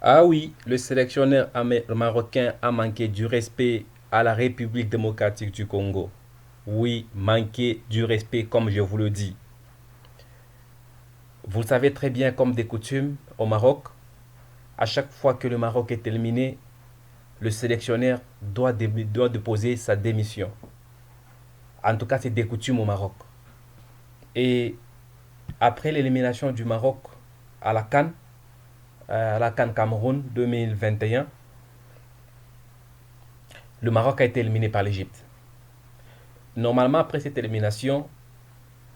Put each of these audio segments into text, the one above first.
Ah oui, le sélectionneur marocain a manqué du respect à la République démocratique du Congo. Oui, manqué du respect comme je vous le dis. Vous le savez très bien comme des coutumes au Maroc, à chaque fois que le Maroc est éliminé, le sélectionneur doit déposer sa démission. En tout cas, c'est des coutumes au Maroc. Et après l'élimination du Maroc à la CAN, à la CAN Cameroun 2021, le Maroc a été éliminé par l'Égypte. Normalement, après cette élimination,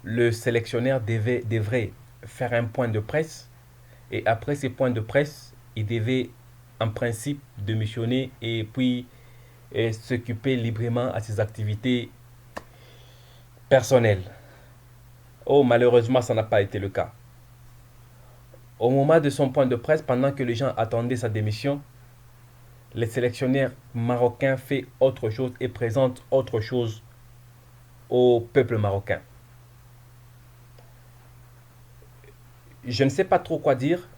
le sélectionneur devrait faire un point de presse et après ces points de presse, il devait en principe démissionner et puis s'occuper librement à ses activités personnelles. Oh, malheureusement, ça n'a pas été le cas. Au moment de son point de presse, pendant que les gens attendaient sa démission, le sélectionneur marocain fait autre chose et présente autre chose au peuple marocain. Je ne sais pas trop quoi dire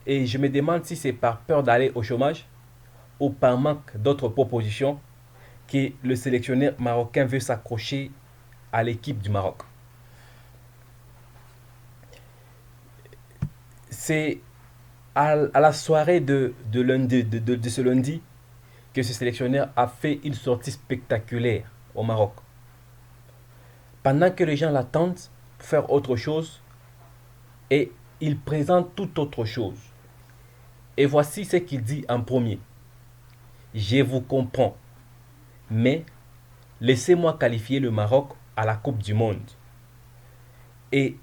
et je me demande si c'est par peur d'aller au chômage ou par manque d'autres propositions que le sélectionneur marocain veut s'accrocher à l'équipe du Maroc. C'est à la soirée de ce lundi que ce sélectionneur a fait une sortie spectaculaire au Maroc. Pendant que les gens l'attendent pour faire autre chose, et il présente tout autre chose. Et voici ce qu'il dit en premier. Je vous comprends, mais laissez-moi qualifier le Maroc à la Coupe du Monde. Et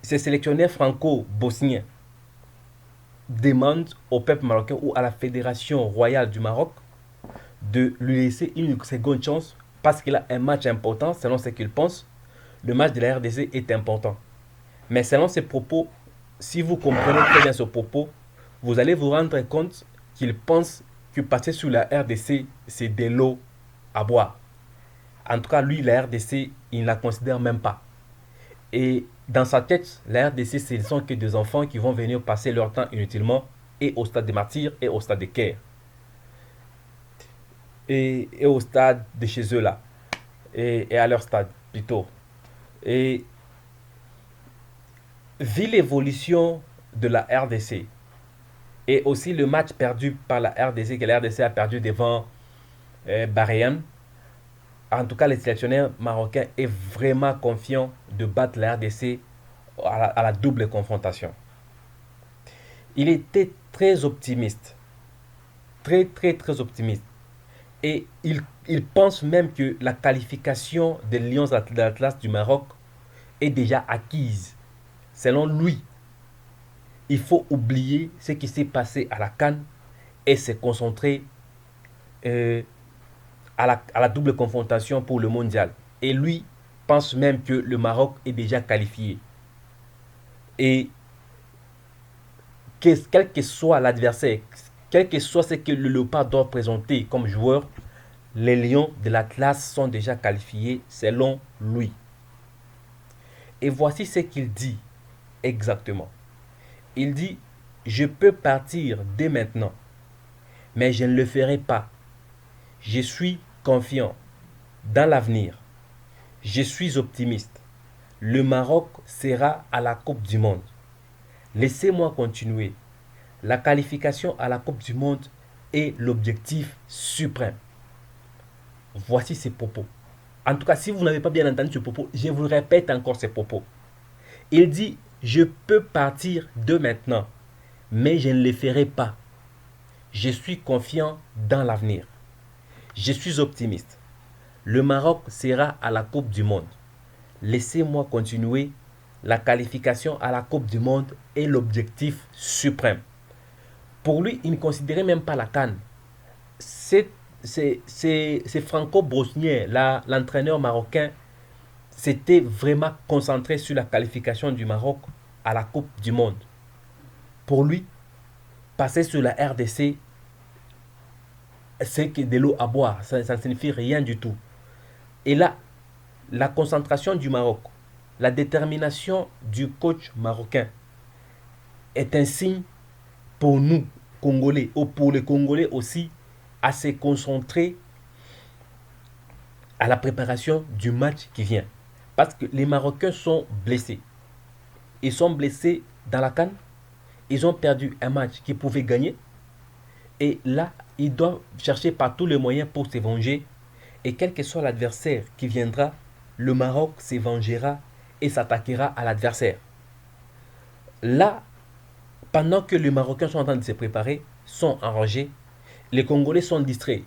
ce sélectionneur franco-bosnien demande au peuple marocain ou à la Fédération royale du Maroc de lui laisser une seconde chance parce qu'il a un match important, selon ce qu'il pense. Le match de la RDC est important. Mais selon ses propos, si vous comprenez très bien ce propos, vous allez vous rendre compte qu'il pense que passer sous la RDC, c'est de l'eau à boire. En tout cas, lui, la RDC, il ne la considère même pas. Et dans sa tête, la RDC, ce ne sont que des enfants qui vont venir passer leur temps inutilement et au stade des martyrs et au stade de Caire. Et au stade de chez eux là. Et à leur stade plutôt. Et vu l'évolution de la RDC et aussi le match perdu par la RDC, que la RDC a perdu devant Bahreïn, en tout cas, le sélectionneur marocain est vraiment confiant de battre la RDC à la double confrontation. Il était très optimiste, très très très optimiste. Et il pense même que la qualification des Lions de l'Atlas du Maroc est déjà acquise. Selon lui, il faut oublier ce qui s'est passé à la CAN et se concentrer euh, à la double confrontation pour le mondial. Et lui pense même que le Maroc est déjà qualifié. Et quel que soit l'adversaire, quel que soit ce que le Léopard doit présenter comme joueur, les Lions de l'Atlas sont déjà qualifiés selon lui. Et voici ce qu'il dit exactement. Il dit, je peux partir dès maintenant, mais je ne le ferai pas. Je suis confiant dans l'avenir. Je suis optimiste. Le Maroc sera à la Coupe du Monde. Laissez-moi continuer. La qualification à la Coupe du Monde est l'objectif suprême. Voici ses propos. En tout cas, si vous n'avez pas bien entendu ce propos, je vous répète encore ces propos. Il dit, je peux partir de maintenant, mais je ne le ferai pas. Je suis confiant dans l'avenir. Je suis optimiste. Le Maroc sera à la Coupe du Monde. Laissez-moi continuer. La qualification à la Coupe du Monde est l'objectif suprême. Pour lui, il ne considérait même pas la CAN. C'est franco-bosnien, l'entraîneur marocain, s'était vraiment concentré sur la qualification du Maroc à la Coupe du Monde. Pour lui, passer sur la RDC, c'est que de l'eau à boire. Ça ne signifie rien du tout. Et là, la concentration du Maroc, la détermination du coach marocain est un signe pour nous, Congolais, ou pour les Congolais aussi, à se concentrer à la préparation du match qui vient. Parce que les Marocains sont blessés. Ils sont blessés dans la CAN. Ils ont perdu un match qu'ils pouvaient gagner. Et là, ils doivent chercher par tous les moyens pour se venger. Et quel que soit l'adversaire qui viendra, le Maroc se vengera et s'attaquera à l'adversaire. Là, pendant que les Marocains sont en train de se préparer, sont enragés, les Congolais sont distraits.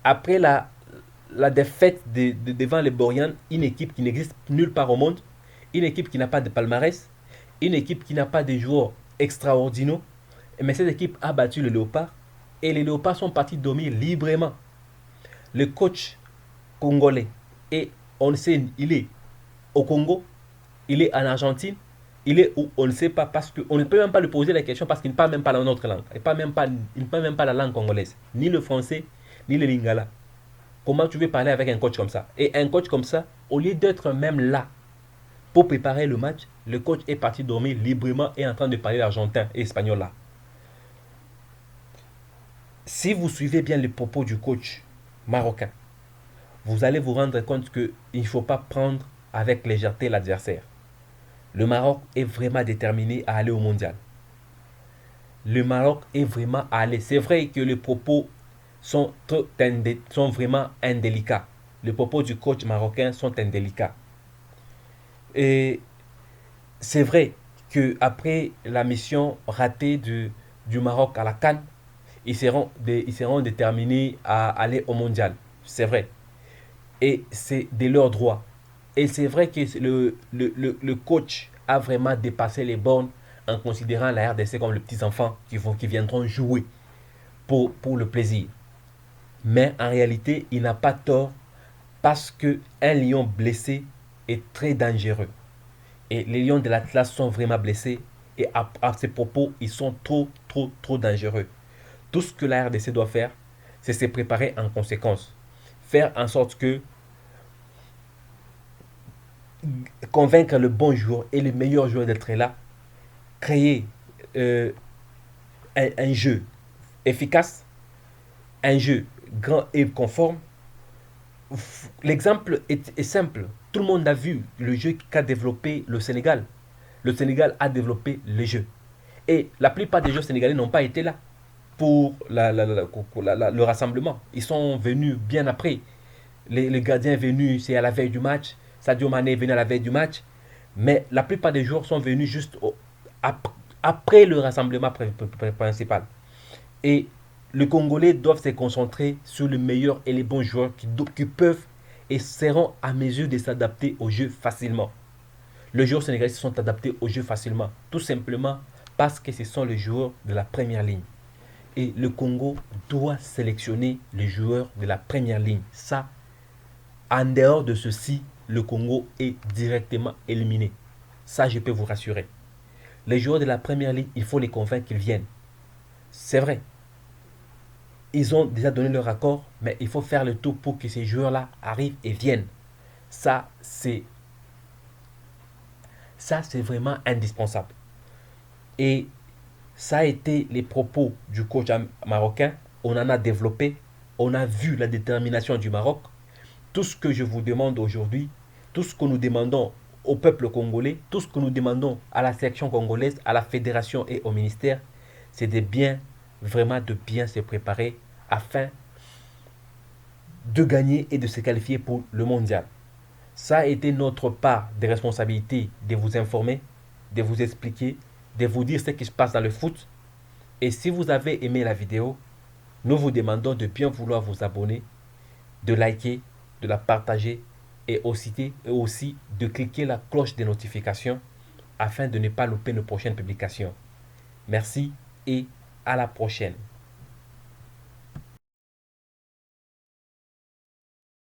Après la défaite devant les Borian, une équipe qui n'existe nulle part au monde, une équipe qui n'a pas de palmarès, une équipe qui n'a pas de joueurs extraordinaires, mais cette équipe a battu le Léopard et les Léopards sont partis dormir librement. Le coach congolais, et on le sait, il est au Congo, il est en Argentine, il est où on ne sait pas parce qu'on ne peut même pas lui poser la question parce qu'il ne parle même pas notre langue. Il ne parle même pas la langue congolaise, ni le français, ni le lingala. Comment tu veux parler avec un coach comme ça? Et un coach comme ça, au lieu d'être même là pour préparer le match, le coach est parti dormir librement et en train de parler l'argentin et espagnol là. Si vous suivez bien les propos du coach marocain, vous allez vous rendre compte qu'il ne faut pas prendre avec légèreté l'adversaire. Le Maroc est vraiment déterminé à aller au mondial. Le Maroc est vraiment à aller. C'est vrai que les propos sont vraiment indélicats. Les propos du coach marocain sont indélicats. Et c'est vrai qu'après la mission ratée du Maroc à la CAN, ils seront déterminés à aller au mondial. C'est vrai. Et c'est de leur droit. Et c'est vrai que le coach a vraiment dépassé les bornes en considérant la RDC comme les petits enfants qui viendront jouer pour le plaisir. Mais en réalité, il n'a pas tort parce qu'un lion blessé est très dangereux. Et les lions de l'Atlas sont vraiment blessés et à ces propos, ils sont trop dangereux. Tout ce que la RDC doit faire, c'est se préparer en conséquence. Faire en sorte que convaincre le bon joueur et le meilleur joueur d'être là, créer un jeu efficace, un jeu grand et conforme. L'exemple est simple. Tout le monde a vu le jeu qu'a développé le Sénégal. Le Sénégal a développé le jeu. Et la plupart des joueurs sénégalais n'ont pas été là pour le rassemblement. Ils sont venus bien après. Les gardiens venus, c'est à la veille du match. Sadio Mané est venu à la veille du match. Mais la plupart des joueurs sont venus juste après le rassemblement principal. Et les Congolais doivent se concentrer sur les meilleurs et les bons joueurs qui peuvent et seront à mesure de s'adapter au jeu facilement. Les joueurs sénégalais se sont adaptés au jeu facilement, tout simplement parce que ce sont les joueurs de la première ligne. Et le Congo doit sélectionner les joueurs de la première ligne. Ça, en dehors de ceci, le Congo est directement éliminé. Ça, je peux vous rassurer. Les joueurs de la première ligne, il faut les convaincre qu'ils viennent. C'est vrai. Ils ont déjà donné leur accord, mais il faut faire le tout pour que ces joueurs-là arrivent et viennent. Ça, c'est vraiment indispensable. Et ça a été les propos du coach marocain. On en a développé. On a vu la détermination du Maroc. Tout ce que je vous demande aujourd'hui, tout ce que nous demandons au peuple congolais, tout ce que nous demandons à la sélection congolaise, à la fédération et au ministère, c'est vraiment de bien se préparer afin de gagner et de se qualifier pour le mondial. Ça a été notre part de responsabilité de vous informer, de vous expliquer, de vous dire ce qui se passe dans le foot. Et si vous avez aimé la vidéo, nous vous demandons de bien vouloir vous abonner, de liker, de la partager et aussi de cliquer la cloche de notification afin de ne pas louper nos prochaines publications. Merci et à la prochaine.